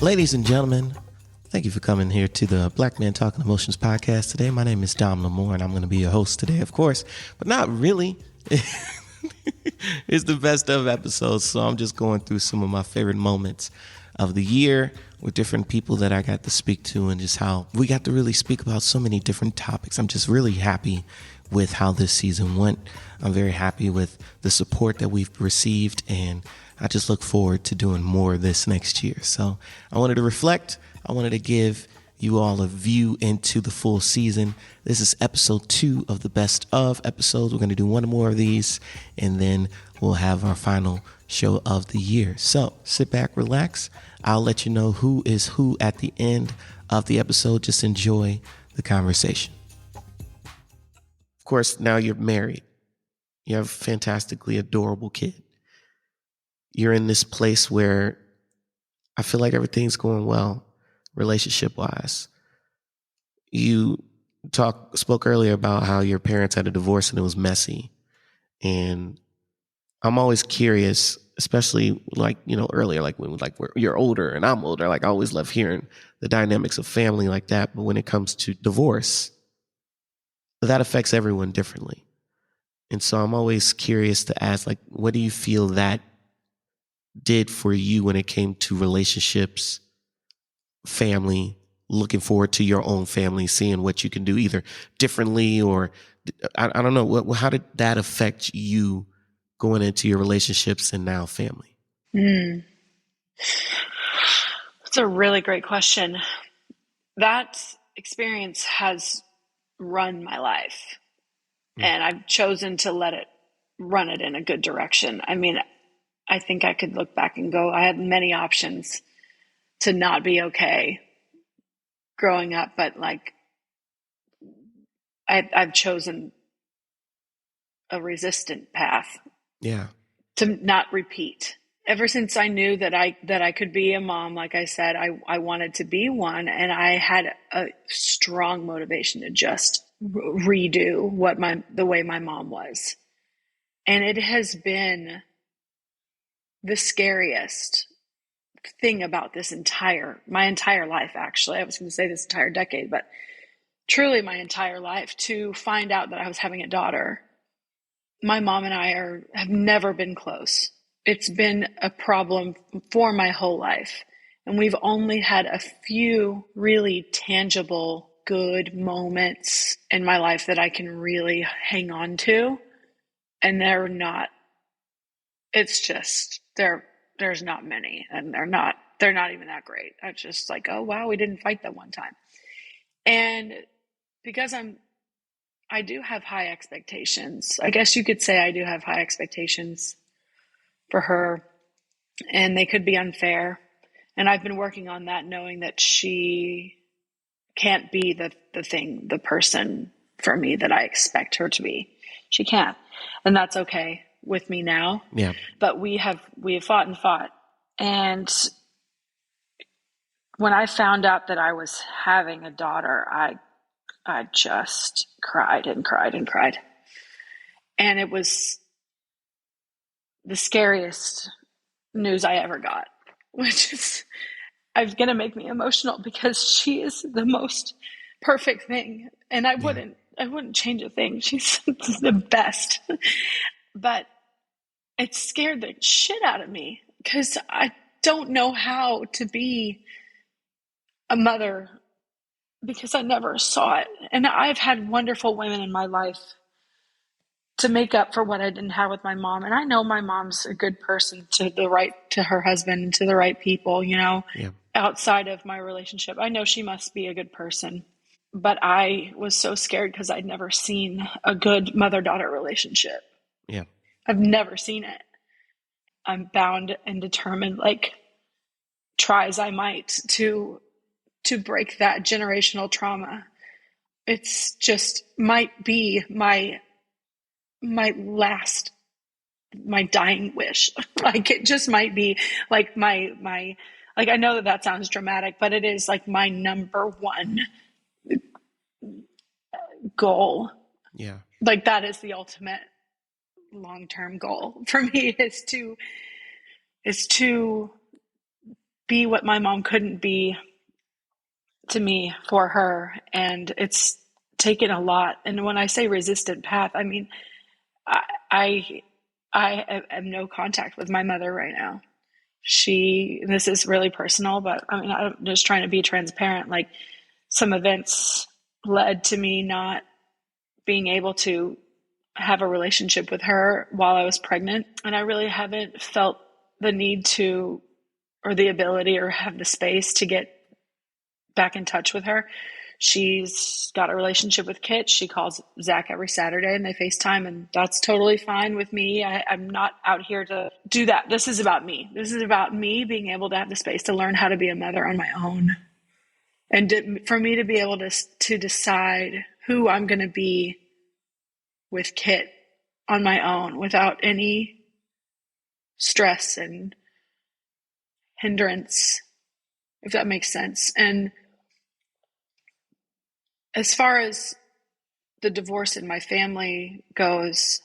Ladies and gentlemen, thank you for coming here to the Black Man Talking Emotions podcast today. My name is Amour, and I'm going to be your host today, of course, but not really. It's the best of episodes, so I'm just going through some of my favorite moments of the year with different people that I got to speak to and just how we got to really speak about so many different topics. I'm just really happy with how this season went. I'm very happy with the support that we've received, and I just look forward to doing more of this next year. So I wanted to reflect. I wanted to give you all a view into the full season. This is episode 2 of the best of episodes. We're going to do one more of these, and then we'll have our final show of the year. So sit back, relax. I'll let you know who is who at the end of the episode. Just enjoy the conversation. Of course, now you're married. You have a fantastically adorable kid. You're in this place where I feel like everything's going well, relationship-wise. You spoke earlier about how your parents had a divorce and it was messy. And I'm always curious, especially earlier, when you're older and I'm older, I always love hearing the dynamics of family like that. But when it comes to divorce, that affects everyone differently. And so I'm always curious to ask, what do you feel that did for you when it came to relationships, family, looking forward to your own family, seeing what you can do either differently or I don't know. How did that affect you going into your relationships and now family? That's a really great question. That experience has run my life, and I've chosen to let it run it in a good direction. I mean, I think I could look back and go, I had many options to not be okay growing up, but I've chosen a resistant path. Yeah. To not repeat. Ever since I knew that I could be a mom, like I said, I wanted to be one, and I had a strong motivation to just redo the way my mom was. And it has been the scariest thing about my entire life, actually. I was going to say this entire decade, but truly my entire life, to find out that I was having a daughter. My mom and I have never been close. It's been a problem for my whole life. And we've only had a few really tangible, good moments in my life that I can really hang on to. And there's not many, and they're not even that great. It's just like, oh wow, we didn't fight that one time. And because I do have high expectations. I guess you could say I do have high expectations for her, and they could be unfair. And I've been working on that, knowing that she can't be the person for me that I expect her to be. She can't. And that's okay with me now. Yeah. But we have fought and fought. And when I found out that I was having a daughter, I just cried and cried and cried. And it was the scariest news I ever got, which is going to make me emotional because she is the most perfect thing. And I wouldn't change a thing. She's the best. But it scared the shit out of me because I don't know how to be a mother because I never saw it. And I've had wonderful women in my life to make up for what I didn't have with my mom. And I know my mom's a good person to her husband, to the right people, outside of my relationship. I know she must be a good person. But I was so scared because I'd never seen a good mother-daughter relationship. Yeah. I've never seen it. I'm bound and determined, try as I might, to break that generational trauma. It's just might be my dying wish. It just might be my I know that sounds dramatic, but it is my number one goal. Yeah. That is the ultimate long-term goal for me is to be what my mom couldn't be to me for her. And it's taken a lot. And when I say resistant path, I mean, I, I, I have no contact with my mother right now. This is really personal, but I mean, I'm just trying to be transparent. Like, some events led to me not being able to have a relationship with her while I was pregnant. And I really haven't felt the need to, or the ability, or have the space to get back in touch with her. She's got a relationship with Kit. She calls Zach every Saturday and they FaceTime, and that's totally fine with me. I'm not out here to do that. This is about me. This is about me being able to have the space to learn how to be a mother on my own. And for me to be able to decide who I'm going to be with Kit on my own without any stress and hindrance, if that makes sense. And as far as the divorce in my family goes,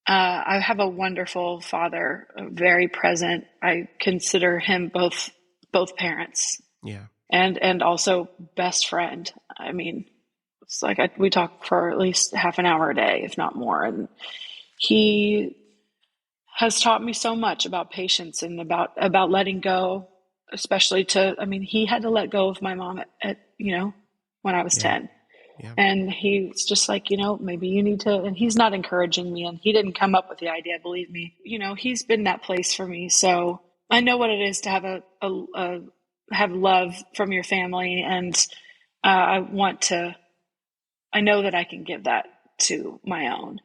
I have a wonderful father, very present. I consider him both parents. Yeah. And also best friend. I mean, it's like we talk for at least half an hour a day, if not more. And he has taught me so much about patience and about letting go, especially I mean, he had to let go of my mom at when I was Yeah. 10. Yeah. And he's just like, maybe you need to, and he's not encouraging me, and he didn't come up with the idea, believe me. He's been that place for me. So I know what it is to have love from your family. And I know that I can give that to my own.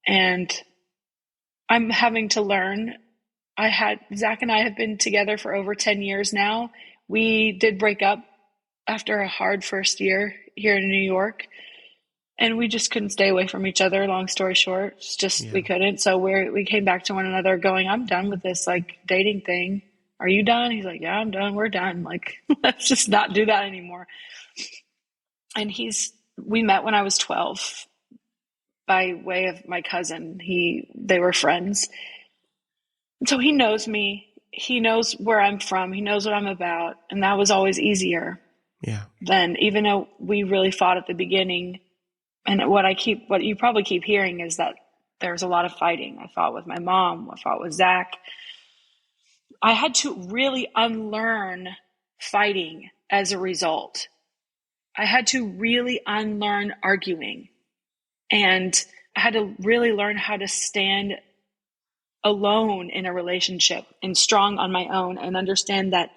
And I'm having to learn. Zach and I have been together for over 10 years now. We did break up after a hard first year here in New York, and we just couldn't stay away from each other. Long story short, it's just, we couldn't. So we came back to one another going, I'm done with this like dating thing. Are you done? He's like, yeah, I'm done. We're done. Like, let's just not do that anymore. And we met when I was 12 by way of my cousin. They were friends. So he knows me. He knows where I'm from. He knows what I'm about. And that was always easier. Yeah. Then, even though we really fought at the beginning. And what you probably keep hearing is that there's a lot of fighting. I fought with my mom. I fought with Zach. I had to really unlearn fighting as a result. I had to really unlearn arguing. And I had to really learn how to stand alone in a relationship and strong on my own, and understand that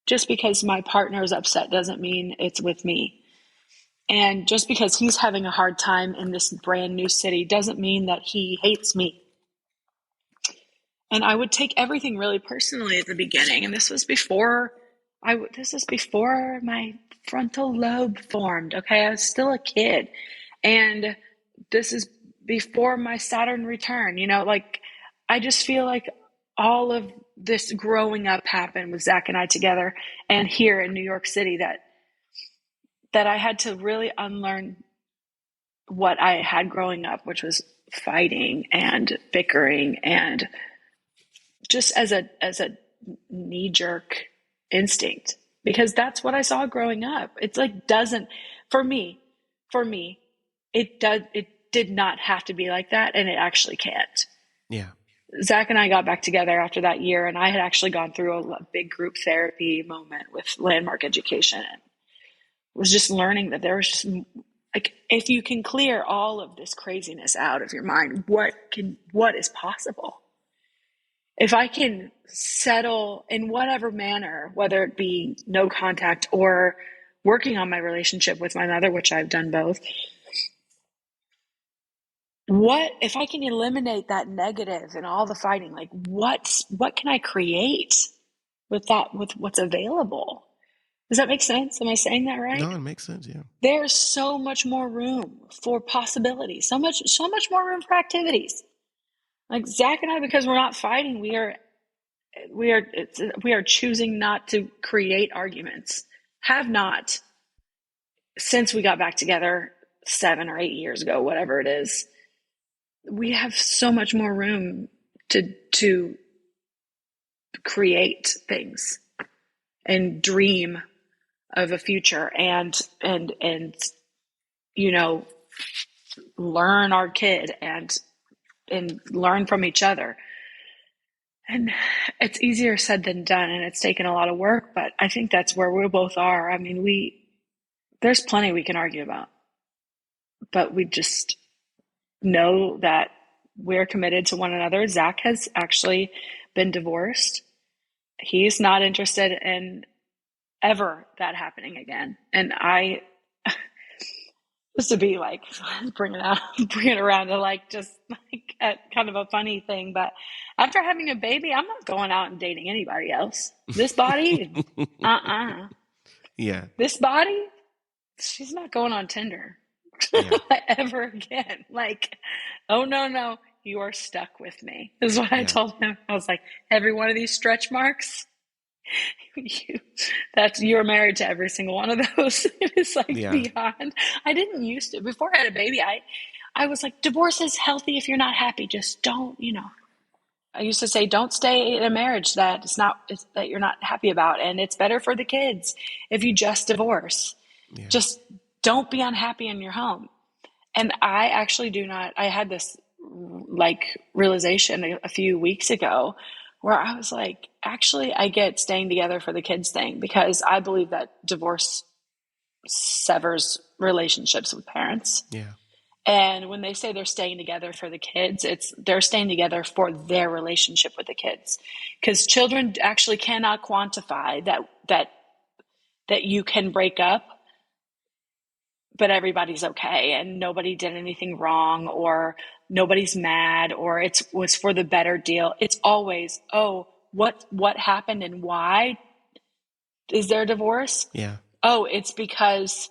just because my partner is upset doesn't mean it's with me. And just because he's having a hard time in this brand new city doesn't mean that he hates me. And I would take everything really personally at the beginning. And this was before my frontal lobe formed. Okay. I was still a kid. And this is before my Saturn return, like, I just feel like all of this growing up happened with Zach and I together, and here in New York City, that I had to really unlearn what I had growing up, which was fighting and bickering, and just as a knee-jerk instinct, because that's what I saw growing up. It's like, for me, it did not have to be like that, and it actually can't. Yeah. Zach and I got back together after that year, and I had actually gone through a big group therapy moment with Landmark Education, and was just learning that there was just, like, if you can clear all of this craziness out of your mind, what is possible? If I can settle in whatever manner, whether it be no contact or working on my relationship with my mother, which I've done both, what if I can eliminate that negative and all the fighting? Like, what can I create with what's available? Does that make sense? Am I saying that right? No, it makes sense. Yeah. There's so much more room for possibilities, so much more room for activities. Like Zach and I, because we're not fighting, we are choosing not to create arguments. Have not, since we got back together 7 or 8 years ago, whatever it is. We have so much more room to create things. and dream of a future and you know, learn our kid and learn from each other. And it's easier said than done, and it's taken a lot of work, but I think that's where we both are. I mean, there's plenty we can argue about, but we just know that we're committed to one another. Zach has actually been divorced. He's not interested in ever that happening again. And I, just to be like, bring it around to like, just like a, kind of a funny thing. But after having a baby, I'm not going out and dating anybody else. This body, Yeah. This body, she's not going on Tinder ever again. Like, oh no, you are stuck with me, is what I told him. I was like, every one of these stretch marks, you're married to every single one of those. It's like beyond. I didn't used to. Before I had a baby, I was like, divorce is healthy if you're not happy. Just don't, I used to say, don't stay in a marriage that that you're not happy about, and it's better for the kids if you just divorce. Yeah. Just don't be unhappy in your home. And I actually do not. I had this like realization a few weeks ago where I was like, actually, I get staying together for the kids thing, because I believe that divorce severs relationships with parents. Yeah. And when they say they're staying together for the kids, they're staying together for their relationship with the kids, because children actually cannot quantify that you can break up, but everybody's okay and nobody did anything wrong, or nobody's mad, or it was for the better deal. It's always, oh, what happened and why is there a divorce? Yeah. Oh, it's because,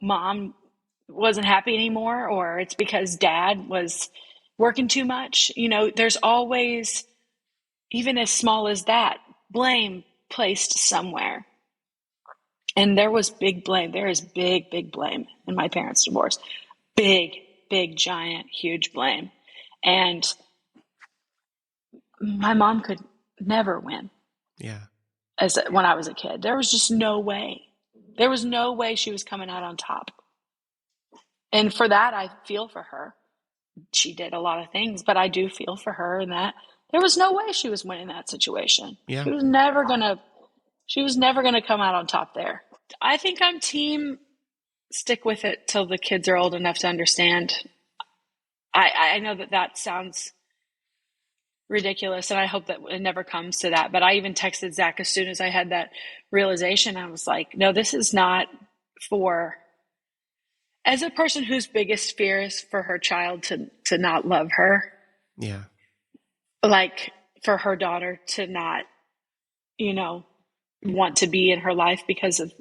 mom wasn't happy anymore, or it's because dad was working too much. There's always, even as small as that, blame placed somewhere. And there was big blame. There is big blame in my parents' divorce. Big, giant, huge blame. And my mom could never win. Yeah. When I was a kid, there was just no way. There was no way she was coming out on top. And for that, I feel for her. She did a lot of things, but I do feel for her in that there was no way she was winning that situation. Yeah. She was never gonna come out on top there. I think I'm team stick with it till the kids are old enough to understand. I know that sounds ridiculous, and I hope that it never comes to that. But I even texted Zach as soon as I had that realization. I was like, no, this is not for, as a person whose biggest fear is for her child to not love her. Yeah. Like for her daughter to not, want to be in her life because of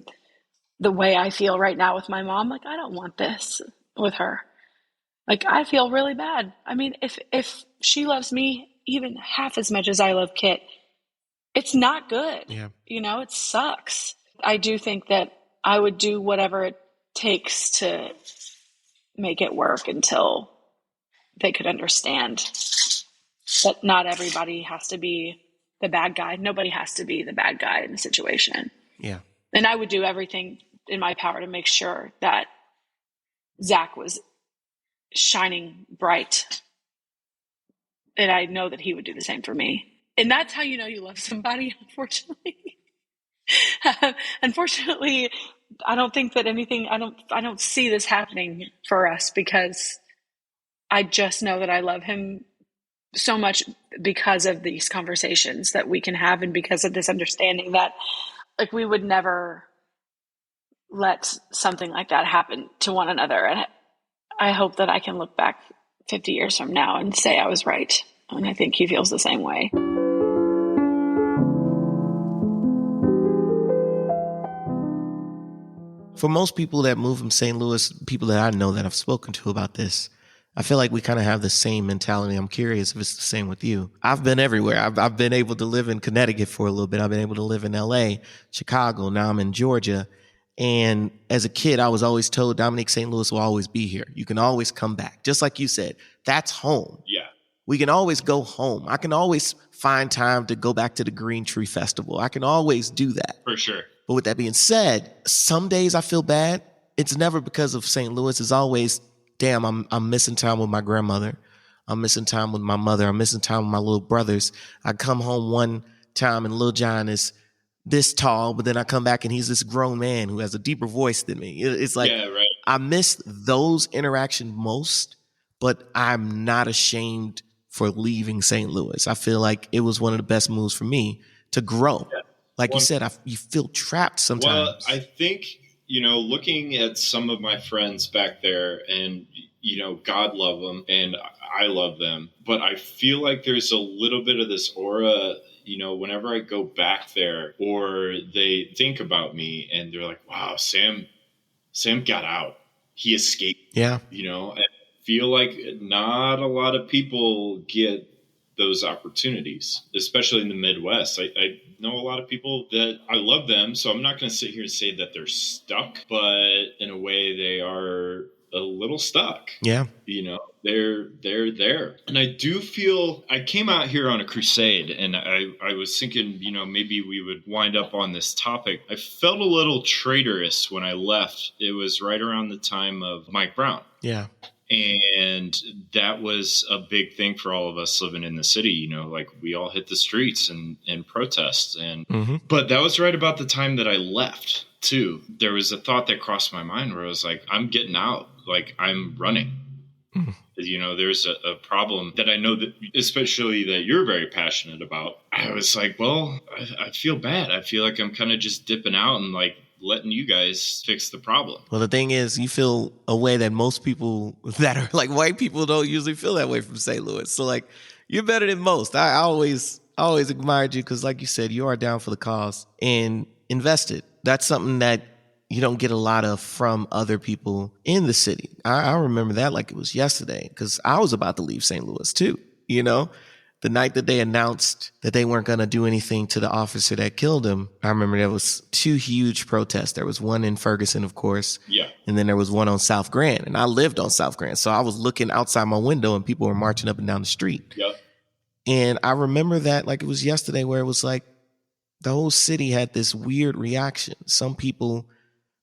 the way I feel right now with my mom. Like, I don't want this with her. Like, I feel really bad. I mean, if she loves me even half as much as I love Kit, it's not good. Yeah. It sucks. I do think that I would do whatever it takes to make it work until they could understand that not everybody has to be the bad guy. Nobody has to be the bad guy in the situation. Yeah. And I would do everything in my power to make sure that Zach was shining bright. And I know that he would do the same for me. And that's how you know you love somebody, unfortunately. Unfortunately, I don't think that I don't see this happening for us, because I just know that I love him so much because of these conversations that we can have, and because of this understanding that, like, we would never let something like that happen to one another. And I hope that I can look back 50 years from now and say I was right. And I think he feels the same way. For most people that move from St. Louis, people that I know that I've spoken to about this, I feel like we kind of have the same mentality. I'm curious if it's the same with you. I've been everywhere. I've been able to live in Connecticut for a little bit. I've been able to live in LA, Chicago. Now I'm in Georgia. And as a kid, I was always told Dominique St. Louis will always be here. You can always come back. Just like you said, that's home. Yeah. We can always go home. I can always find time to go back to the Green Tree Festival. I can always do that. For sure. But with that being said, some days I feel bad. It's never because of St. Louis. It's always, damn, I'm missing time with my grandmother. I'm missing time with my mother. I'm missing time with my little brothers. I come home one time and Lil John is this tall, but then I come back and he's this grown man who has a deeper voice than me. It's like, Yeah, right. I miss those interactions most, but I'm not ashamed for leaving St. Louis. I feel like it was one of the best moves for me to grow. Yeah. Like you said, you feel trapped sometimes. Well, I think, looking at some of my friends back there and, God love them and I love them, but I feel like there's a little bit of this aura, whenever I go back there or they think about me and they're like, wow, Sam got out. He escaped. Yeah. I feel like not a lot of people get those opportunities, especially in the Midwest. I know a lot of people that I love them, so I'm not going to sit here and say that they're stuck, but in a way they are a little stuck. Yeah. They're there. And I do feel I came out here on a crusade and I was thinking, maybe we would wind up on this topic. I felt a little traitorous when I left. It was right around the time of Mike Brown. Yeah. And that was a big thing for all of us living in the city, like we all hit the streets and protest. And, but that was right about the time that I left too. There was a thought that crossed my mind where I was like, I'm getting out, like I'm running. There's a problem that I know that, especially that you're very passionate about. I was like, well, I feel bad. I feel like I'm kind of just dipping out and like letting you guys fix the problem. Well, the thing is, you feel a way that most people that are like white people don't usually feel that way from St. Louis. So like, you're better than most. I always admired you because like you said, you are down for the cause and invested. That's something that you don't get a lot of from other people in the city. I remember that like it was yesterday because I was about to leave St. Louis too, The night that they announced that they weren't going to do anything to the officer that killed him, I remember there was 2 huge protests. There was one in Ferguson, of course. Yeah. And then there was one on South Grand. And I lived on South Grand. So I was looking outside my window and people were marching up and down the street. Yep. And I remember that like it was yesterday where it was like the whole city had this weird reaction. Some people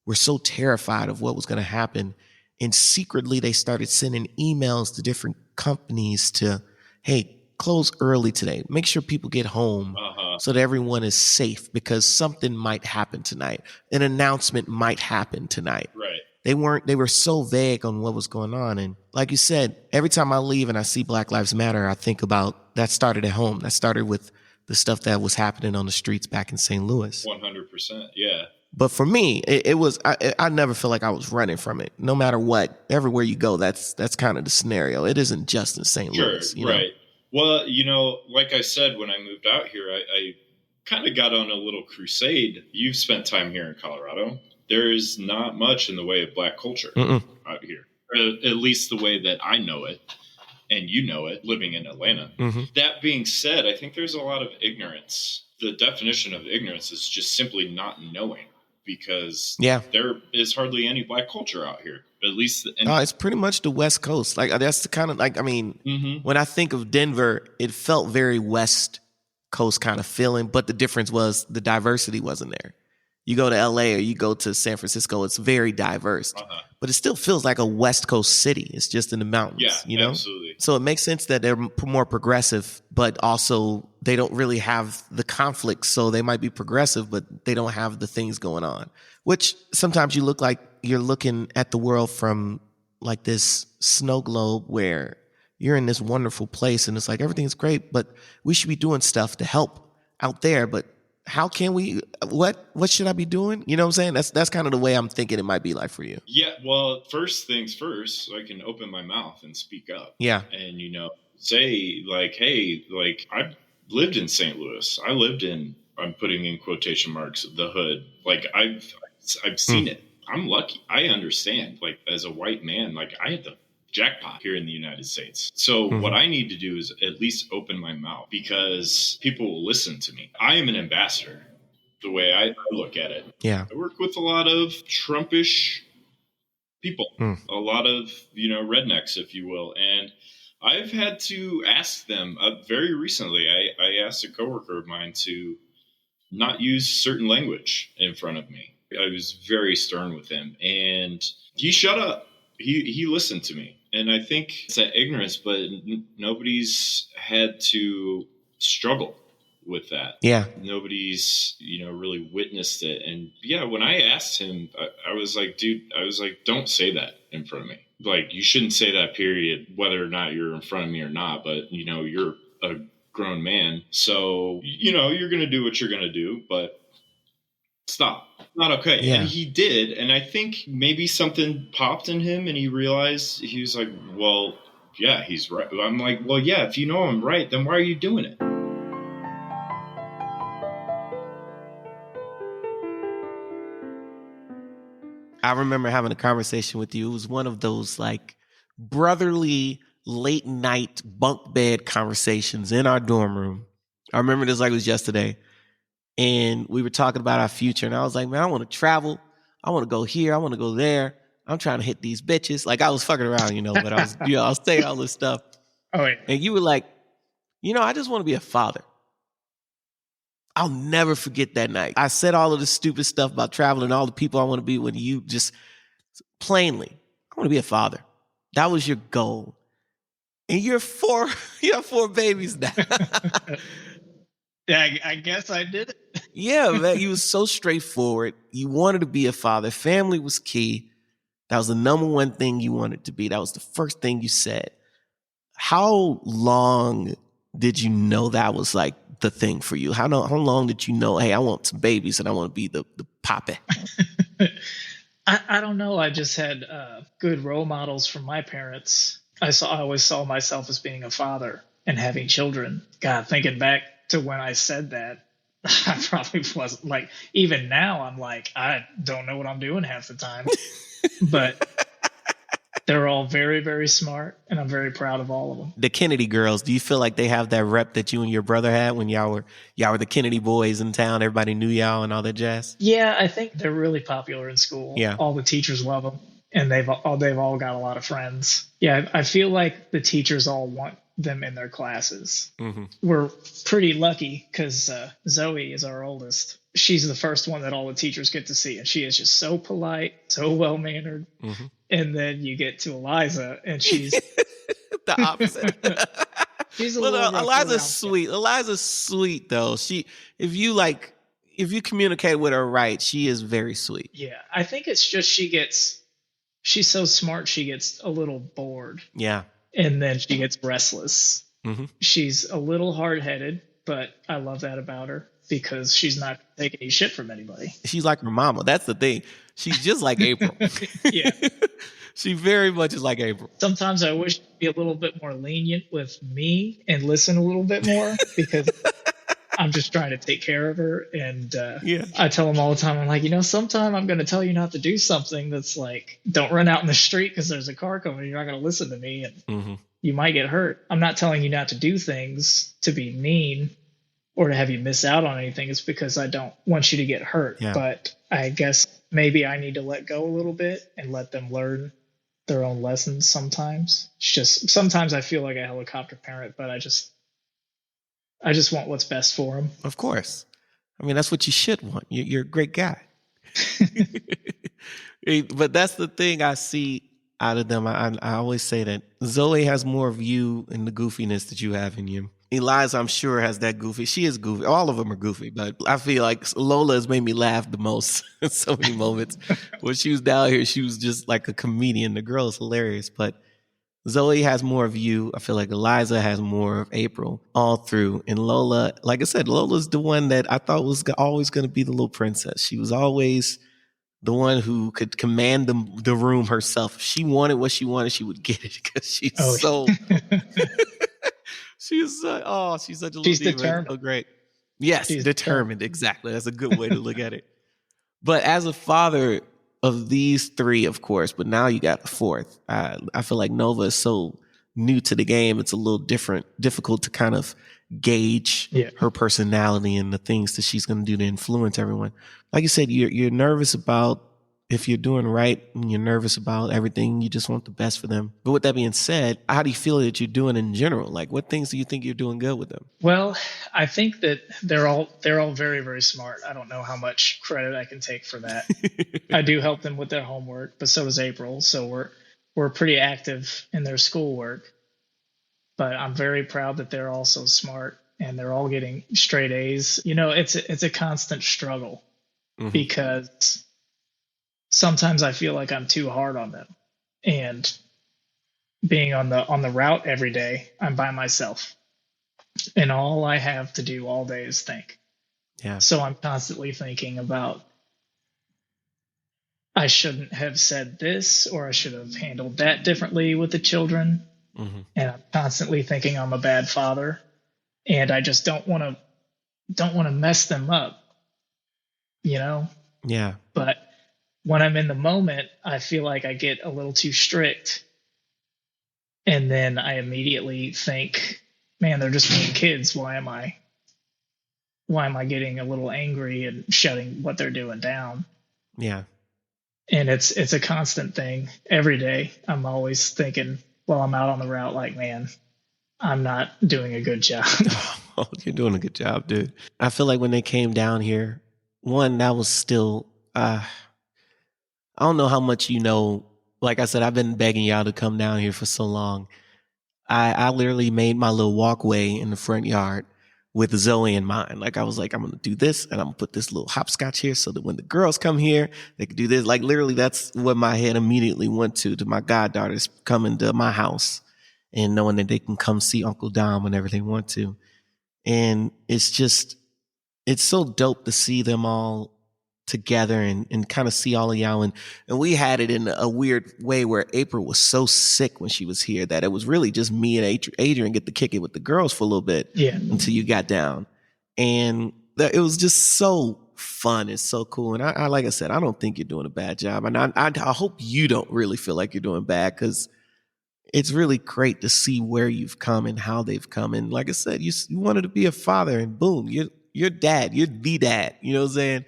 were so terrified of what was going to happen. And secretly, they started sending emails to different companies to, hey, close early today. Make sure people get home so that everyone is safe because something might happen tonight. An announcement might happen tonight. Right. They were so vague on what was going on. And like you said, every time I leave and I see Black Lives Matter, I think about that started at home. That started with the stuff that was happening on the streets back in St. Louis. 100%. Yeah. But for me, it was, I never feel like I was running from it. No matter what, everywhere you go, that's kind of the scenario. It isn't just in St. Louis. Right. Well, like I said, when I moved out here, I kind of got on a little crusade. You've spent time here in Colorado. There is not much in the way of Black culture out here, or at least the way that I know it and you know it living in Atlanta. That being said, I think there's a lot of ignorance. The definition of ignorance is just simply not knowing. Because there is hardly any Black culture out here, at least. It's pretty much the West Coast. Like that's the kind of like, I mean, when I think of Denver, it felt very West Coast kind of feeling, but the difference was the diversity wasn't there. You go to LA or you go to San Francisco, it's very diverse, but it still feels like a West Coast city. It's just in the mountains, Absolutely. So it makes sense that they're more progressive, but also they don't really have the conflict. So they might be progressive, but they don't have the things going on, which sometimes you look like you're looking at the world from like this snow globe where you're in this wonderful place and it's like everything's great, but we should be doing stuff to help out there. But how can we, what should I be doing? You know what I'm saying? That's kind of the way I'm thinking it might be like for you. Yeah. Well, first things first, so I can open my mouth and speak up. Yeah. And, say like, hey, like I've lived in St. Louis. I lived in, I'm putting in quotation marks, the hood. Like I've seen it. I'm lucky. I understand. Like as a white man, like I had the jackpot here in the United States. So what I need to do is at least open my mouth because people will listen to me. I am an ambassador, the way I look at it. Yeah. I work with a lot of Trumpish people, a lot of, rednecks, if you will. And I've had to ask them very recently. I asked a coworker of mine to not use certain language in front of me. I was very stern with him, and he shut up. He listened to me, and I think it's that ignorance, but nobody's had to struggle with that. Yeah. Nobody's, really witnessed it. And yeah, when I asked him, I was like, dude, don't say that in front of me. Like, you shouldn't say that, period, whether or not you're in front of me or not. But, you're a grown man. So, you're going to do what you're going to do, but stop. Not okay. Yeah. And he did. And I think maybe something popped in him and he realized, he was like, well, yeah, he's right. I'm like, well, yeah, if you know I'm right, then why are you doing it? I remember having a conversation with you. It was one of those like brotherly late night bunk bed conversations in our dorm room. I remember this like it was yesterday. And we were talking about our future. And I was like, man, I want to travel. I want to go here. I want to go there. I'm trying to hit these bitches. Like, I was fucking around, but I was, I was saying all this stuff. Oh, wait. And you were like, I just want to be a father. I'll never forget that night. I said all of this stupid stuff about traveling and all the people I want to be when you just plainly, I want to be a father. That was your goal. And you have 4 babies now. Yeah, I guess I did it. Yeah, man, you was so straightforward. You wanted to be a father. Family was key. That was the number one thing you wanted to be. That was the first thing you said. How long did you know that was like the thing for you? How long did you know, hey, I want some babies and I want to be the papi? I don't know. I just had good role models from my parents. I always saw myself as being a father and having children. God, thinking back to when I said that, I probably wasn't like, even now I'm like, I don't know what I'm doing half the time. But they're all very, very smart, and I'm very proud of all of them. The Kennedy girls, do you feel like they have that rep that you and your brother had when y'all were the Kennedy boys in town? Everybody knew y'all and all that jazz? Yeah, I think they're really popular in school. Yeah. All the teachers love them, and they've all got a lot of friends. Yeah, I feel like the teachers all want them in their classes. Mm-hmm. We're pretty lucky because Zoe is our oldest. She's the first one that all the teachers get to see, and she is just so polite, so well-mannered. Mm-hmm. And then you get to Eliza, and she's the opposite. She's a little Eliza's sweet. Eliza's sweet though. If you communicate with her right, she is very sweet. Yeah, I think it's just she's so smart, she gets a little bored. Yeah. And then she gets restless. Mm-hmm. She's a little hard-headed, but I love that about her because she's not taking any shit from anybody. She's like her mama. That's the thing. She's just like April. Yeah. She very much is like April. Sometimes I wish she'd be a little bit more lenient with me and listen a little bit more because I'm just trying to take care of her. And I tell them all the time, I'm like, sometime I'm going to tell you not to do something that's like, don't run out in the street because there's a car coming. You're not going to listen to me and you might get hurt. I'm not telling you not to do things to be mean or to have you miss out on anything. It's because I don't want you to get hurt. Yeah. But I guess maybe I need to let go a little bit and let them learn their own lessons sometimes. It's just sometimes I feel like a helicopter parent, but I just want what's best for them. Of course. I mean, that's what you should want. You're a great guy. But that's the thing I see out of them. I always say that Zoe has more of you and the goofiness that you have in you. Eliza, I'm sure, has that goofy. She is goofy. All of them are goofy, but I feel like Lola has made me laugh the most in so many moments. When she was down here, she was just like a comedian. The girl is hilarious, but Zoe has more of you. I feel like Eliza has more of April all through. And Lola, like I said, Lola's the one that I thought was always going to be the little princess. She was always the one who could command the room herself. If she wanted what she wanted, she would get it because she's so... she's such a little she's diva. Determined. So great. Yes, she's determined. Exactly. That's a good way to look at it. But as a father of these 3, of course, but now you got a 4th. I feel like Nova is so new to the game. It's a little difficult to kind of gauge her personality and the things that she's going to do to influence everyone. Like you said, you're nervous about if you're doing right and you're nervous about everything, you just want the best for them. But with that being said, how do you feel that you're doing in general? Like, what things do you think you're doing good with them? Well, I think that they're all very, very smart. I don't know how much credit I can take for that. I do help them with their homework, but so does April. So we're pretty active in their schoolwork. But I'm very proud that they're all so smart and they're all getting straight A's. You know, it's a constant struggle because sometimes I feel like I'm too hard on them. And being on the route every day, I'm by myself. And all I have to do all day is think. Yeah. So I'm constantly thinking about, I shouldn't have said this, or I should have handled that differently with the children. And I'm constantly thinking I'm a bad father, and I just don't want to mess them up, you know? Yeah. But when I'm in the moment, I feel like I get a little too strict, and then I immediately think, man, they're just being kids. Why am I getting a little angry and shutting what they're doing down? Yeah. And it's a constant thing every day. I'm always thinking while I'm out on the route, like, man, I'm not doing a good job. Oh, you're doing a good job, dude. I feel like when they came down here, one, that was still, I don't know how much you know. Like I said, I've been begging y'all to come down here for so long. I literally made my little walkway in the front yard with Zoe in mind. Like, I was like, I'm going to do this, and I'm going to put this little hopscotch here so that when the girls come here, they can do this. Like, literally, that's what my head immediately went to my goddaughters coming to my house and knowing that they can come see Uncle Dom whenever they want to. And it's so dope to see them all together and kind of see all of y'all. And we had it in a weird way where April was so sick when she was here that it was really just me and Adrian get to kick it with the girls for a little bit until you got down. And it was just so fun. It's so cool. And I like I said, I don't think you're doing a bad job. And I hope you don't really feel like you're doing bad, because it's really great to see where you've come and how they've come. And like I said, you wanted to be a father, and boom, you're dad. You're the dad. You know what I'm saying?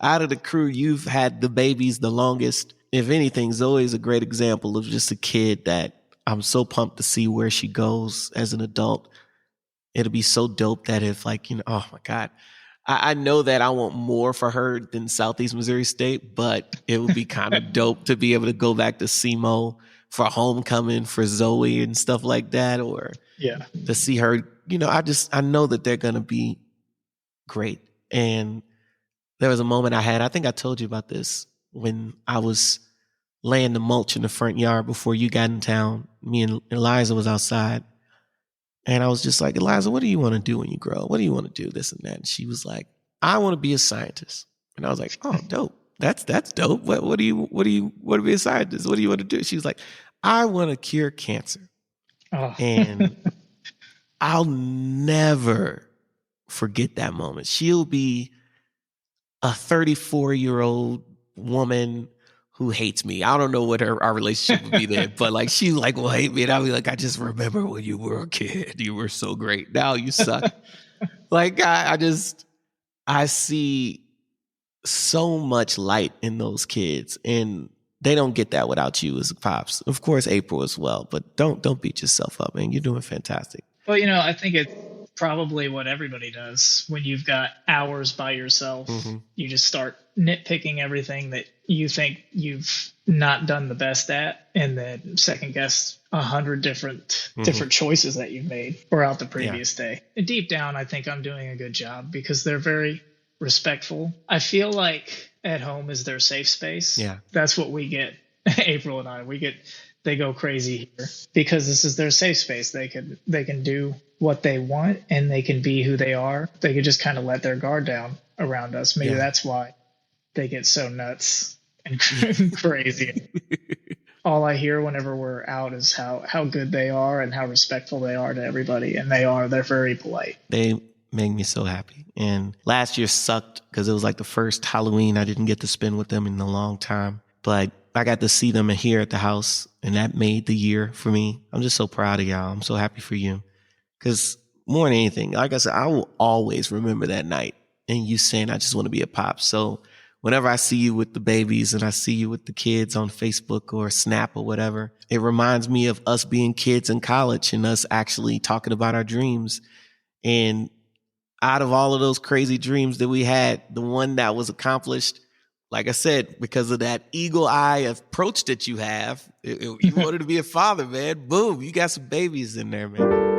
Out of the crew, you've had the babies the longest. If anything, Zoe is a great example of just a kid that I'm so pumped to see where she goes as an adult. It'll be so dope that if, like, you know, oh my God, I know that I want more for her than Southeast Missouri State, but it would be kind of dope to be able to go back to SEMO for homecoming for Zoe and stuff like that, or to see her, you know, I know that they're going to be great. And there was a moment I think I told you about this, when I was laying the mulch in the front yard before you got in town. Me and Eliza was outside, and I was just like, Eliza, what do you want to do when you grow up? What do you want to do? This and that. And she was like, I want to be a scientist. And I was like, oh, dope. That's dope. What do you want to be a scientist? What do you want to do? She was like, I want to cure cancer. Oh. And I'll never forget that moment. She'll be a 34-year-old woman who hates me. I don't know what our relationship would be then, but like, she like will hate me, and I'll be like, I just remember when you were a kid, you were so great. Now you suck. Like, I see so much light in those kids, and they don't get that without you as pops. Of course, April as well, but don't beat yourself up, man. You're doing fantastic. Well, you know, I think it's probably what everybody does when you've got hours by yourself. You just start nitpicking everything that you think you've not done the best at, and then second guess 100 different choices that you've made throughout the previous day. And deep down, I think I'm doing a good job because they're very respectful. I feel like at home is their safe space. Yeah. That's what we get. April and I, they go crazy here because this is their safe space. They can do what they want, and they can be who they are. They can just kind of let their guard down around us. Maybe that's why they get so nuts and crazy. All I hear whenever we're out is how good they are and how respectful they are to everybody. And they're very polite. They make me so happy. And last year sucked because it was like the first Halloween I didn't get to spend with them in a long time. But I got to see them here at the house, and that made the year for me. I'm just so proud of y'all. I'm so happy for you. Because more than anything, like I said, I will always remember that night and you saying, I just want to be a pop. So whenever I see you with the babies and I see you with the kids on Facebook or Snap or whatever, it reminds me of us being kids in college and us actually talking about our dreams. And out of all of those crazy dreams that we had, the one that was accomplished, like I said, because of that eagle eye approach that you have, you wanted to be a father, man. Boom, you got some babies in there, man.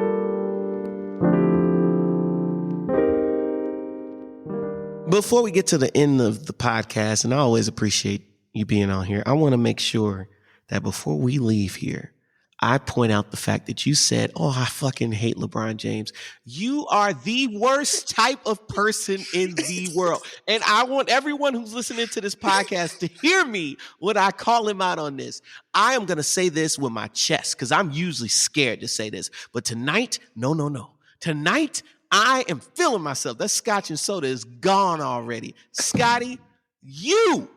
Before we get to the end of the podcast, and I always appreciate you being on here, I want to make sure that before we leave here, I point out the fact that you said, oh, I fucking hate LeBron James. You are the worst type of person in the world. And I want everyone who's listening to this podcast to hear me when I call him out on this. I am going to say this with my chest because I'm usually scared to say this. But tonight, no. Tonight, I am feeling myself. That scotch and soda is gone already. Scotty, you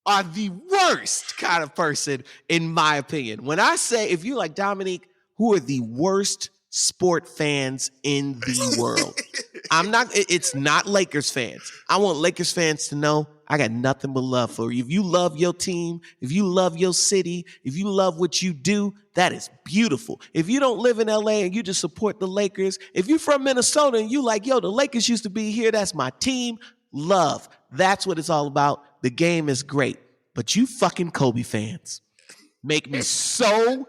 are the worst kind of person, in my opinion. When I say, if you like Dominique, who are the worst sport fans in the world? It's not Lakers fans. I want Lakers fans to know I got nothing but love for you. If you love your team, if you love your city, if you love what you do, that is beautiful. If you don't live in LA and you just support the Lakers, if you're from Minnesota and you like, yo, the Lakers used to be here, that's my team, love. That's what it's all about. The game is great, but you fucking Kobe fans make me so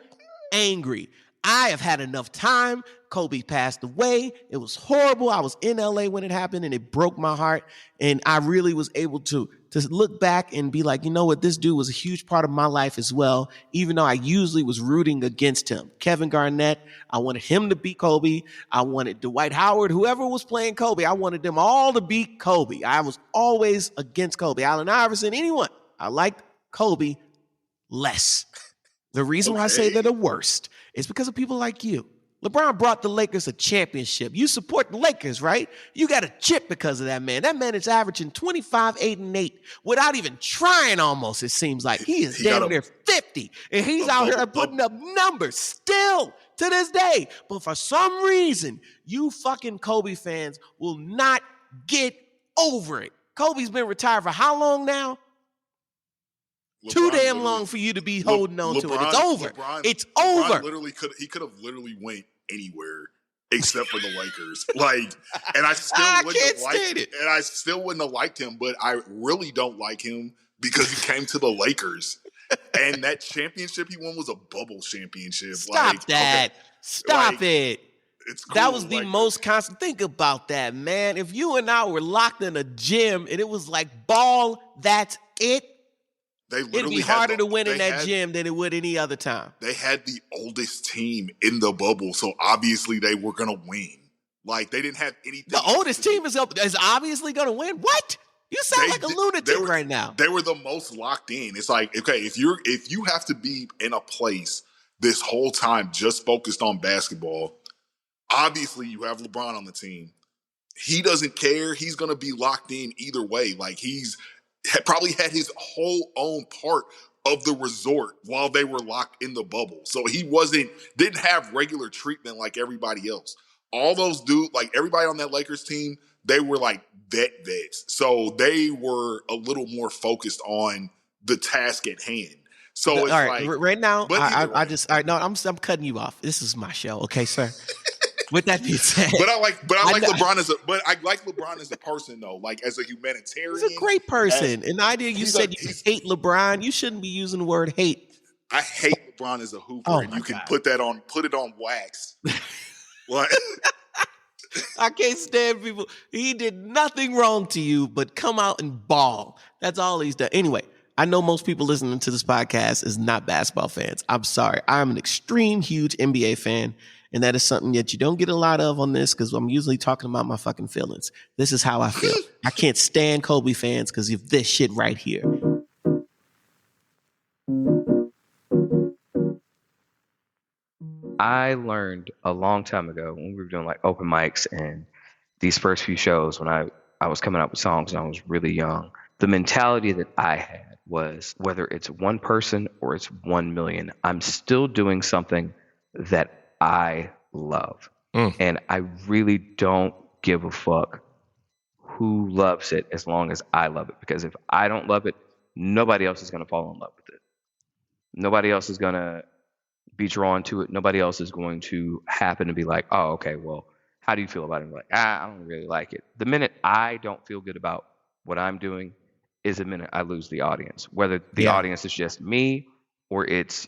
angry. I have had enough time. Kobe passed away. It was horrible. I was in LA when it happened and it broke my heart. And I really was able to look back and be like, you know what? This dude was a huge part of my life as well, even though I usually was rooting against him. Kevin Garnett, I wanted him to beat Kobe. I wanted Dwight Howard, whoever was playing Kobe. I wanted them all to beat Kobe. I was always against Kobe. Allen Iverson, anyone. I liked Kobe less. The reason why I say they're the worst is because of people like you. LeBron brought the Lakers a championship. You support the Lakers, right? You got a chip because of that man. That man is averaging 25, 8, and 8 without even trying almost, it seems like. He is damn near 50, and he's out here putting up numbers still to this day. But for some reason, you fucking Kobe fans will not get over it. Kobe's been retired for how long now? Too damn long for you to be holding on to it. It's over. It's over. He could have literally went anywhere except for the Lakers. And I still wouldn't have liked him, but I really don't like him because he came to the Lakers. And that championship he won was a bubble championship. Stop that. Okay. Stop it. It's cool. That was the most constant. Think about that, man. If you and I were locked in a gym and it was like ball, that's it. It'd be harder to win in that gym than it would any other time. They had the oldest team in the bubble, so obviously they were going to win. They didn't have anything. The oldest team is obviously going to win? What? You sound like a lunatic right now. They were the most locked in. It's like, okay, if you have to be in a place this whole time just focused on basketball, obviously you have LeBron on the team. He doesn't care. He's going to be locked in either way. He's probably had his whole own part of the resort while they were locked in the bubble. So he didn't have regular treatment like everybody else. All those dudes, everybody on that Lakers team, they were vets. So they were a little more focused on the task at hand. So it's all right, right now, I'm cutting you off. This is my show. Okay, sir. With that being said, I like LeBron as a person though, as a humanitarian. He's a great person. And the idea you said you hate LeBron, you shouldn't be using the word hate. I hate LeBron as a hooper, and you can put it on wax. I can't stand people. He did nothing wrong to you, but come out and ball. That's all he's done. Anyway, I know most people listening to this podcast is not basketball fans. I'm sorry. I'm an extreme huge NBA fan. And that is something that you don't get a lot of on this because I'm usually talking about my fucking feelings. This is how I feel. I can't stand Kobe fans because of this shit right here. I learned a long time ago when we were doing open mics and these first few shows when I was coming up with songs and I was really young. The mentality that I had was whether it's one person or it's 1 million, I'm still doing something that I love. And I really don't give a fuck who loves it as long as I love it. Because if I don't love it, nobody else is going to fall in love with it. Nobody else is going to be drawn to it. Nobody else is going to happen to be like, oh, okay, well, how do you feel about it? I'm like, I don't really like it. The minute I don't feel good about what I'm doing is the minute I lose the audience, whether the audience is just me or it's,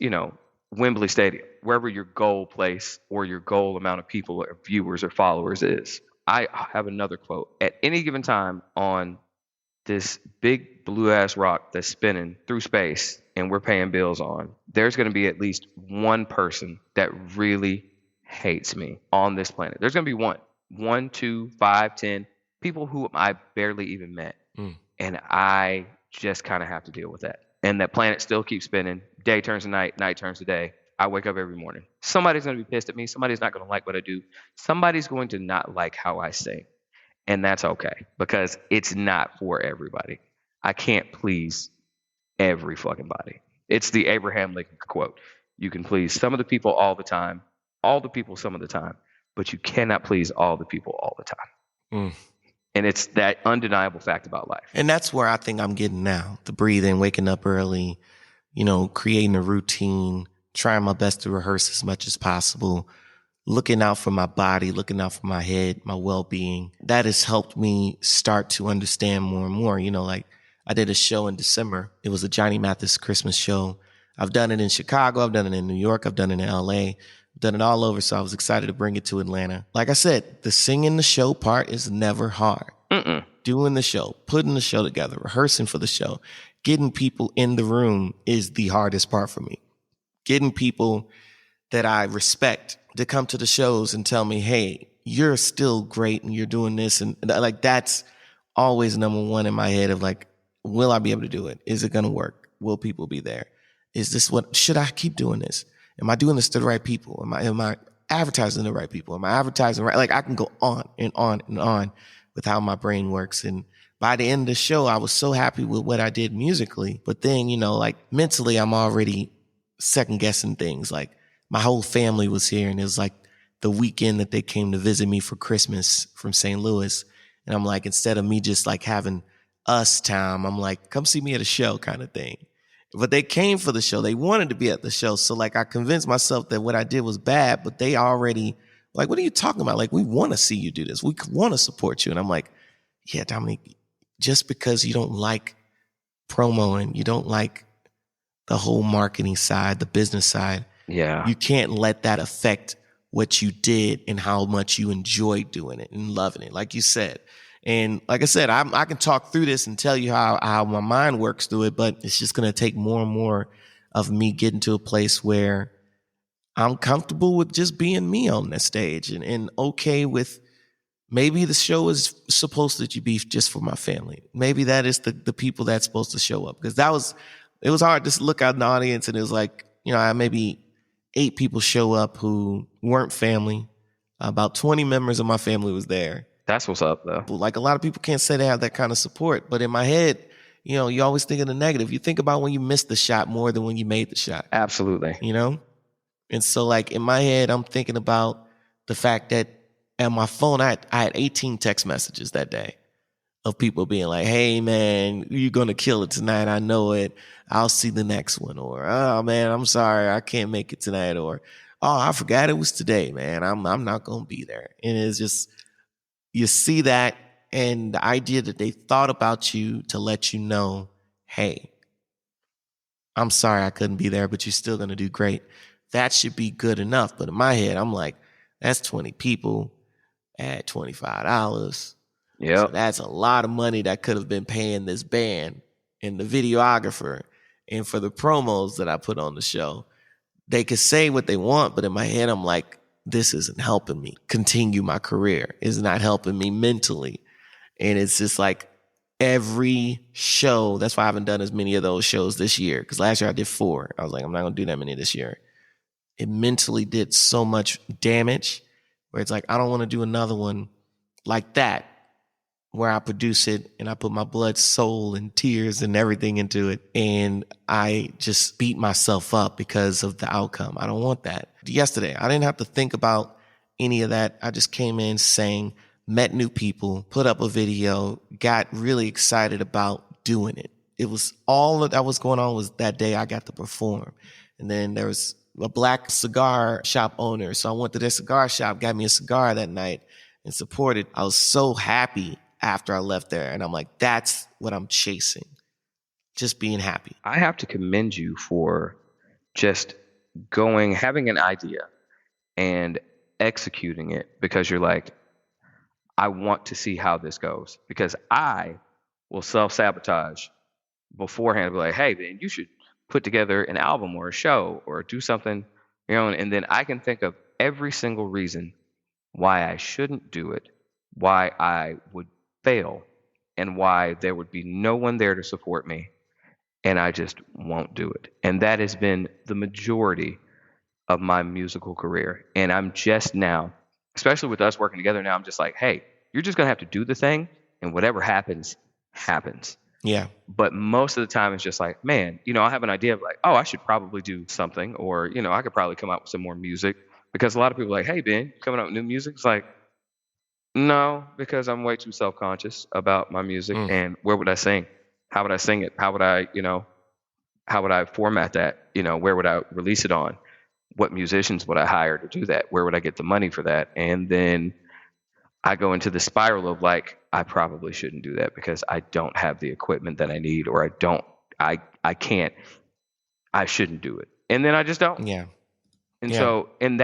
Wembley Stadium, wherever your goal place or your goal amount of people or viewers or followers is. I have another quote. At any given time on this big blue ass rock that's spinning through space and we're paying bills on, there's going to be at least one person that really hates me on this planet. There's going to be one, 2, 5, 10 people who I barely even met. And I just kind of have to deal with that. And that planet still keeps spinning. Day turns to night, night turns to day. I wake up every morning. Somebody's going to be pissed at me. Somebody's not going to like what I do. Somebody's going to not like how I sing. And that's okay, because it's not for everybody. I can't please every fucking body. It's the Abraham Lincoln quote. You can please some of the people all the time, all the people some of the time, but you cannot please all the people all the time. And it's that undeniable fact about life. And that's where I think I'm getting now. The breathing, waking up early, creating a routine, trying my best to rehearse as much as possible, looking out for my body, looking out for my head, my well-being. That has helped me start to understand more and more. Like I did a show in December. It was a Johnny Mathis Christmas show. I've done it in Chicago. I've done it in New York. I've done it in LA. I've done it all over. So I was excited to bring it to Atlanta. Like I said, the singing the show part is never hard. Doing the show, putting the show together, rehearsing for the show, getting people in the room is the hardest part for me. Getting people that I respect to come to the shows and tell me, hey, you're still great and you're doing this. And like, that's always number one in my head of like, will I be able to do it? Is it going to work? Will people be there? Is this should I keep doing this? Am I doing this to the right people? Am I advertising to the right people? Am I advertising right? Like I can go on and on and on with how my brain works. And by the end of the show, I was so happy with what I did musically. But then, like mentally, I'm already second guessing things. Like my whole family was here and it was like the weekend that they came to visit me for Christmas from St. Louis. And I'm like, instead of me just like having us time, I'm like, come see me at a show kind of thing. But they came for the show. They wanted to be at the show. So like I convinced myself that what I did was bad, but they already like, what are you talking about? Like, we want to see you do this. We want to support you. And I'm like, yeah, Dominique, just because you don't like promo and you don't like the whole marketing side, the business side, you can't let that affect what you did and how much you enjoyed doing it and loving it, like you said. And like I said, I can talk through this and tell you how my mind works through it, but it's just going to take more and more of me getting to a place where I'm comfortable with just being me on that stage and okay with maybe the show is supposed to be just for my family. Maybe that is the people that's supposed to show up, because it was hard to look out in the audience and it was like, I had maybe 8 people show up who weren't family. About 20 members of my family was there. That's what's up, though. Like a lot of people can't say they have that kind of support, but in my head, you always think of the negative. You think about when you missed the shot more than when you made the shot. Absolutely. And so like in my head, I'm thinking about the fact that at my phone, I had 18 text messages that day of people being like, hey man, you're going to kill it tonight. I know it. I'll see the next one. Or, oh man, I'm sorry, I can't make it tonight. Or, oh, I forgot it was today, man. I'm not going to be there. And it's just, you see that, and the idea that they thought about you to let you know, hey, I'm sorry I couldn't be there, but you're still going to do great. That should be good enough. But in my head, I'm like, that's 20 people at $25. Yeah. So that's a lot of money that could have been paying this band and the videographer and for the promos that I put on the show. They could say what they want, but in my head, I'm like, this isn't helping me continue my career. It's not helping me mentally. And it's just like every show. That's why I haven't done as many of those shows this year, because last year I did 4. I was like, I'm not going to do that many this year. It mentally did so much damage where it's like, I don't want to do another one like that, where I produce it and I put my blood, soul, and tears and everything into it. And I just beat myself up because of the outcome. I don't want that. Yesterday, I didn't have to think about any of that. I just came in, sang, met new people, put up a video, got really excited about doing it. It was all that was going on was that day I got to perform. And then there was a black cigar shop owner. So I went to their cigar shop, got me a cigar that night and supported. I was so happy after I left there. And I'm like, that's what I'm chasing. Just being happy. I have to commend you for just having an idea and executing it, because you're like, I want to see how this goes, because I will self-sabotage beforehand, be like, hey, man, you should put together an album or a show or do something, and then I can think of every single reason why I shouldn't do it, why I would fail, and why there would be no one there to support me, and I just won't do it. And that has been the majority of my musical career. And I'm just now, especially with us working together now, I'm just like, hey, you're just going to have to do the thing, and whatever happens, happens. Yeah. But most of the time it's just like, man, I have an idea of like, oh, I should probably do something, or, I could probably come out with some more music, because a lot of people are like, hey, Ben, coming out with new music? It's like, no, because I'm way too self-conscious about my music. And where would I sing? How would I sing it? How would I format that? Where would I release it on? What musicians would I hire to do that? Where would I get the money for that? And then I go into the spiral of like, I probably shouldn't do that because I don't have the equipment that I need, or I can't, I shouldn't do it. And then I just don't. Yeah. And so, and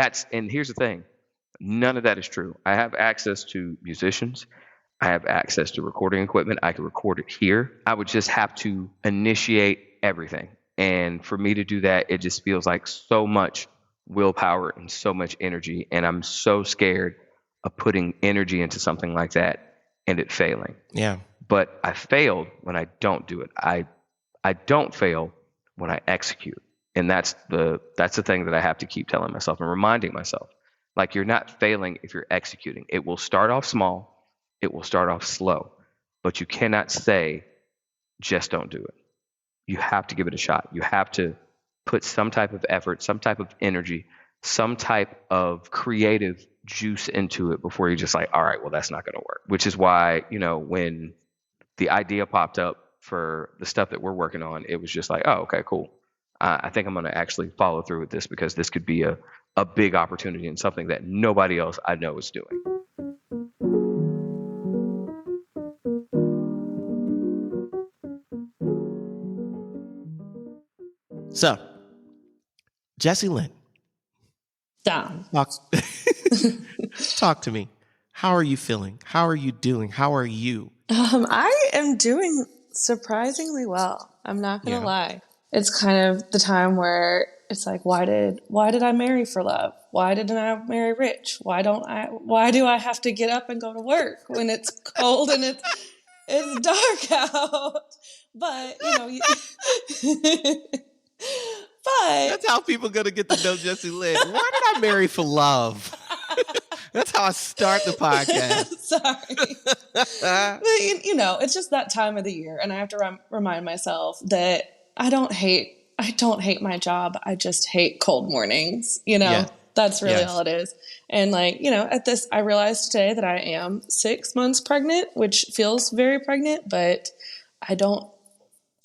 here's the thing. None of that is true. I have access to musicians. I have access to recording equipment. I can record it here. I would just have to initiate everything. And for me to do that, it just feels like so much willpower and so much energy. And I'm so scared of putting energy into something like that and it failing. Yeah. But I failed when I don't do it. I don't fail when I execute. And that's the thing that I have to keep telling myself and reminding myself. Like, you're not failing if you're executing. It will start off small. It will start off slow. But you cannot say, just don't do it. You have to give it a shot. You have to put some type of effort, some type of energy, some type of creative juice into it before you're just like, all right, well, that's not going to work. Which is why, when the idea popped up for the stuff that we're working on, it was just like, oh, okay, cool. I think I'm going to actually follow through with this, because this could be a big opportunity and something that nobody else I know is doing. So, Jessie Lynn. Down. Talk to me. How are you feeling? How are you doing? How are you? I am doing surprisingly well. I'm not going to lie. It's kind of the time where it's like, why did I marry for love? Why didn't I marry rich? Why do I have to get up and go to work when it's cold and it's dark out? But, but that's how people are going to get to know Jessie Lynn. Why did I marry for love? That's how I start the podcast. Sorry. But, it's just that time of the year. And I have to remind myself that I don't hate my job. I just hate cold mornings. That's really all it is. And I realized today that I am 6 months pregnant, which feels very pregnant, but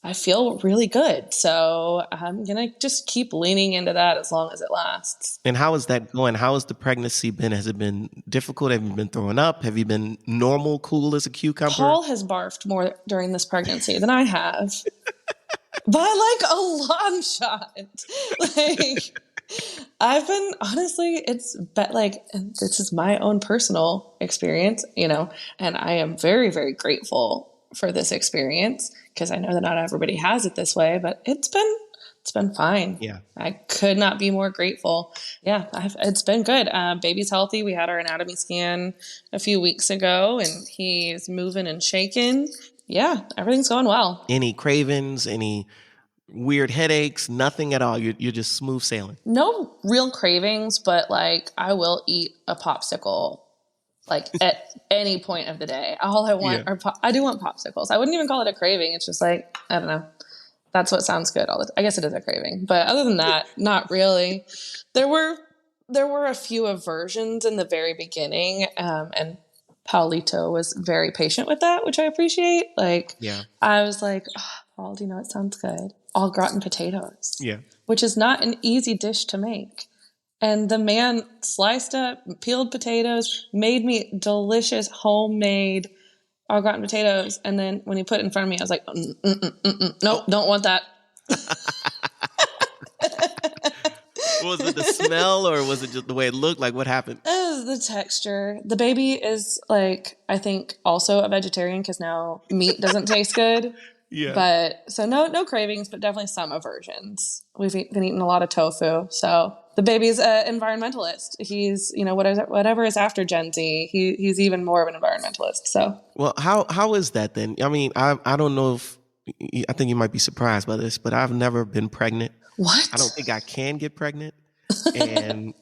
I feel really good. So I'm going to just keep leaning into that as long as it lasts. And how is that going? How has the pregnancy been? Has it been difficult? Have you been throwing up? Have you been normal, cool as a cucumber? Paul has barfed more during this pregnancy than I have. By a long shot. I've been, honestly, this is my own personal experience, and I am very, very grateful for this experience, because I know that not everybody has it this way, but it's been fine. Yeah. I could not be more grateful. Yeah, it's been good. Baby's healthy. We had our anatomy scan a few weeks ago, and he's moving and shaking. Yeah, everything's going well. Any cravings, any weird headaches, nothing at all? You're just smooth sailing? No real cravings, but I will eat a popsicle at any point of the day. All I want I do want popsicles. I wouldn't even call it a craving. It's just I don't know. That's what sounds good. I guess it is a craving. But other than that, not really. There were a few aversions in the very beginning. And Paulito was very patient with that, which I appreciate. Like, I was like, oh, Paul, do you know what sounds good? Au gratin potatoes. Yeah. Which is not an easy dish to make. And the man sliced up, peeled potatoes, made me delicious homemade au gratin potatoes. And then when he put it in front of me, I was like, nope, don't want that. Was it the smell or was it just the way it looked? Like, what happened? The texture. The baby is like, I think also a vegetarian because now meat doesn't taste good. Yeah. But so no cravings, but definitely some aversions. We've been eating a lot of tofu. So the baby's an environmentalist. He's, whatever is after Gen Z, he's even more of an environmentalist. So, well, how is that then? I mean, I don't know if, I think you might be surprised by this, but I've never been pregnant. What? I don't think I can get pregnant. And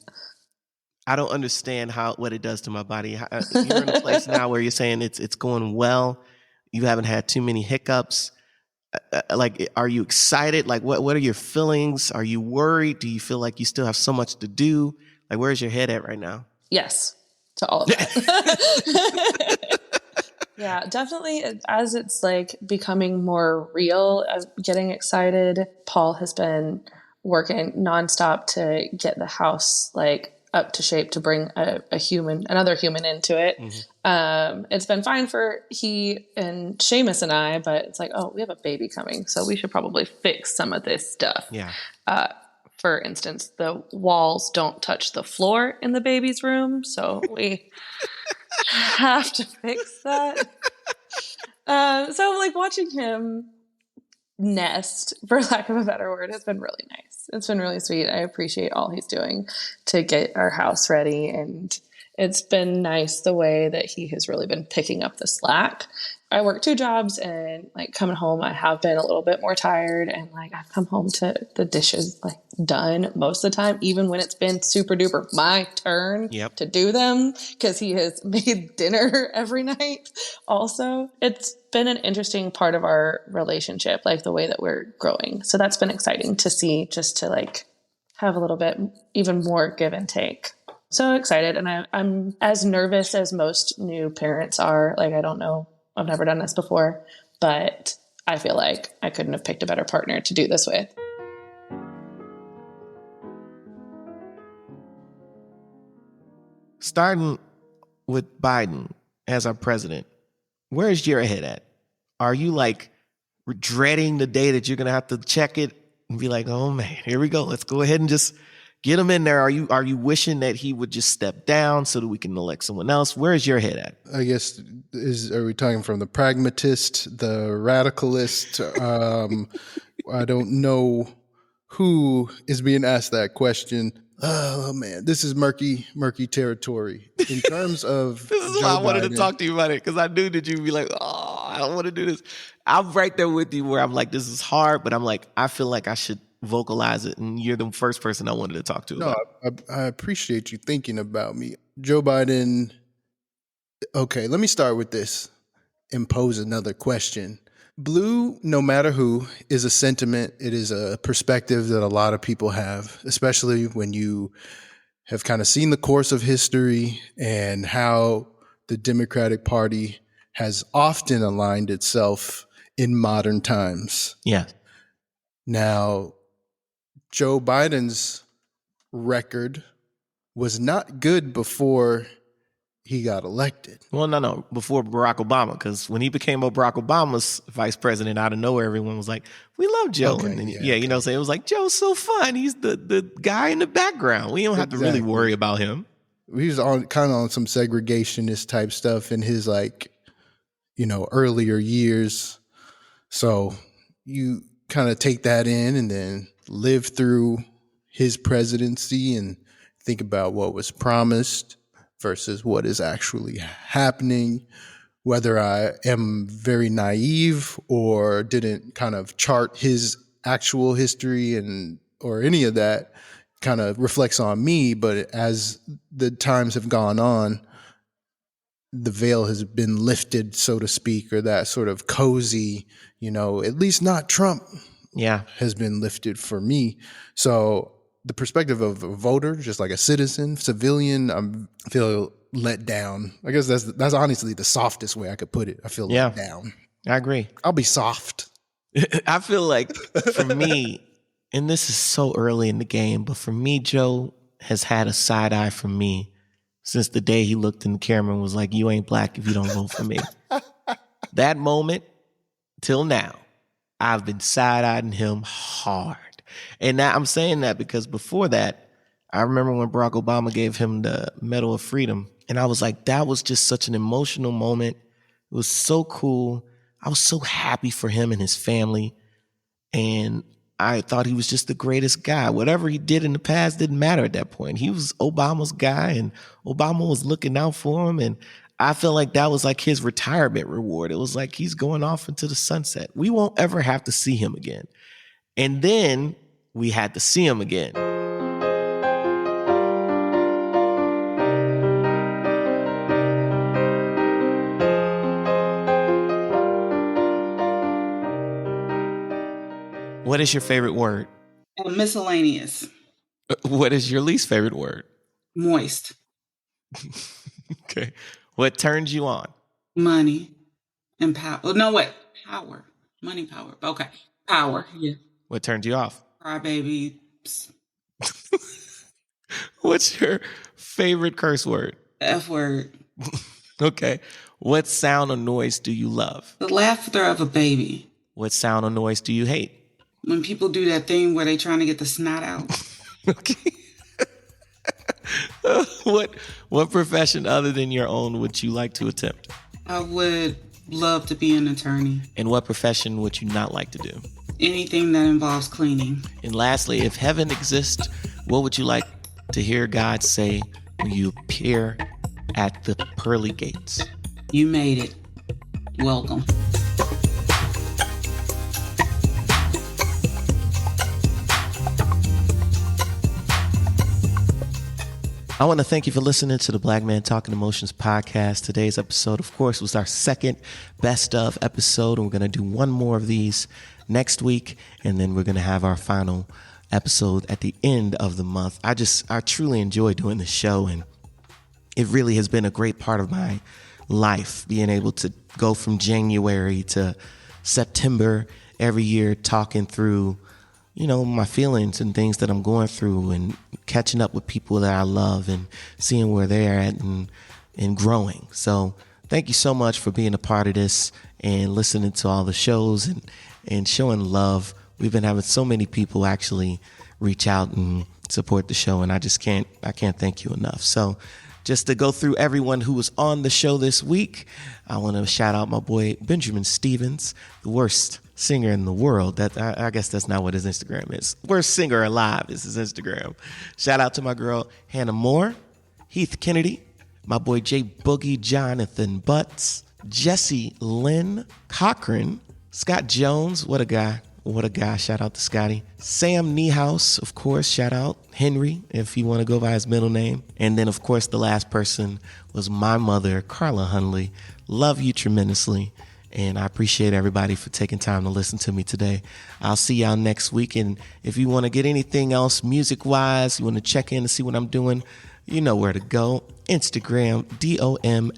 I don't understand what it does to my body. You're in a place now where you're saying it's going well. You haven't had too many hiccups. Like, are you excited? Like, what are your feelings? Are you worried? Do you feel like you still have so much to do? Like, where's your head at right now? Yes, to all of that. Yeah, definitely. As it's like becoming more real, as getting excited, Paul has been working nonstop to get the house like up to shape to bring another human into it. Mm-hmm. It's been fine for he and Seamus and I, but it's like, oh, we have a baby coming, so we should probably fix some of this stuff. Yeah. For instance, the walls don't touch the floor in the baby's room, so we have to fix that. So like watching him nest, for lack of a better word, has been really nice. It's been really sweet. I appreciate all he's doing to get our house ready, and it's been nice the way that he has really been picking up the slack. I work 2 jobs, and like coming home, I have been a little bit more tired, and like I've come home to the dishes like done most of the time, even when it's been super duper my turn to do them, because he has made dinner every night. Also, it's been an interesting part of our relationship, like the way that we're growing. So that's been exciting to see, just to like have a little bit even more give and take. So excited, and I'm as nervous as most new parents are. Like, I don't know. I've never done this before, but I feel like I couldn't have picked a better partner to do this with. Starting with Biden as our president, where's your head at? Are you like dreading the day that you're going to have to check it and be like, oh man, here we go. Let's go ahead and just get him in there. Are you wishing that he would just step down so that we can elect someone else? Where's your head at? I guess, are we talking from the pragmatist, the radicalist? I don't know who is being asked that question. Oh man, this is murky territory. In terms of this is Joe why I wanted Biden, to talk to you about it, because I knew that you'd be like, oh, I don't want to do this. I'm right there with you where I'm like, this is hard, but I'm like, I feel like I should vocalize it, and you're the first person I wanted to talk to about it. I appreciate you thinking about me. Joe Biden, okay, let me start with this and pose another question. Blue, no matter who, is a sentiment. It is a perspective that a lot of people have, especially when you have kind of seen the course of history and how the Democratic Party has often aligned itself in modern times. Yeah. Now, Joe Biden's record was not good before he got elected. Well, no, before Barack Obama, because when he became Barack Obama's vice president, out of nowhere, everyone was like, we love Joe. Okay, and then, okay. You know, so it was like, Joe's so fun. He's the guy in the background. We don't have to really worry about him. He was kind of on some segregationist type stuff in his earlier years. So you kind of take that in and then live through his presidency and think about what was promised versus what is actually happening, whether I am very naive or didn't kind of chart his actual history or any of that kind of reflects on me. But as the times have gone on, the veil has been lifted, so to speak, or that sort of cozy, at least not Trump, has been lifted for me. So the perspective of a voter, just like a civilian, I feel let down. I guess that's honestly the softest way I could put it. I feel let down. I agree. I'll be soft. I feel like for me, and this is so early in the game, but for me, Joe has had a side eye from me since the day he looked in the camera and was like, "You ain't black if you don't vote for me." That moment till now, I've been side-eyeing him hard. And now I'm saying that because before that, I remember when Barack Obama gave him the Medal of Freedom. And I was like, that was just such an emotional moment. It was so cool. I was so happy for him and his family. And I thought he was just the greatest guy. Whatever he did in the past didn't matter at that point. He was Obama's guy, and Obama was looking out for him. And I feel like that was like his retirement reward. It was like he's going off into the sunset. We won't ever have to see him again. And then we had to see him again. What is your favorite word? Miscellaneous. What is your least favorite word? Moist. Okay. What turns you on? Money and power. Oh, no, wait. Power. Money, power. Okay. Power. Yeah. What turns you off? Crybaby. What's your favorite curse word? F word. Okay. What sound or noise do you love? The laughter of a baby. What sound or noise do you hate? When people do that thing where they trying to get the snot out. Okay. What profession other than your own would you like to attempt? I would love to be an attorney. And what profession would you not like to do? Anything that involves cleaning. And lastly, if heaven exists, what would you like to hear God say when you appear at the pearly gates? You made it. Welcome. I want to thank you for listening to the Black Man Talking Emotions podcast. Today's episode, of course, was our second best of episode, and we're going to do one more of these next week, and then we're going to have our final episode at the end of the month. I truly enjoy doing this show, and it really has been a great part of my life, being able to go from January to September every year talking through, my feelings and things that I'm going through and catching up with people that I love and seeing where they're at and growing. So thank you so much for being a part of this and listening to all the shows and showing love. We've been having so many people actually reach out and support the show, and I can't thank you enough. So just to go through everyone who was on the show this week, I want to shout out my boy Benjamin Stevens, the worst singer in the world. I guess that's not what his Instagram is. Worst singer alive is his Instagram. Shout out to my girl Hannah Moore, Heath Kennedy, my boy Jay Boogie, Jonathan Butts, Jesse Lynn Cochran, Scott Jones. What a guy. Shout out to Scotty. Sam Niehaus, of course. Shout out Henry, if you want to go by his middle name. And then, of course, the last person was my mother, Carla Hunley. Love you tremendously. And I appreciate everybody for taking time to listen to me today. I'll see y'all next week. And if you want to get anything else music-wise, you want to check in to see what I'm doing, you know where to go. Instagram, DOM_LAMOUR.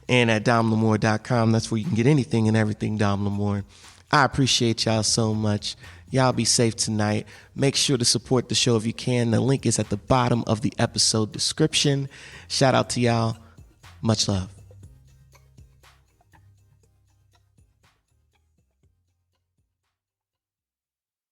And at DomLamour.com, that's where you can get anything and everything Dom Lamour. I appreciate y'all so much. Y'all be safe tonight. Make sure to support the show if you can. The link is at the bottom of the episode description. Shout out to y'all. Much love.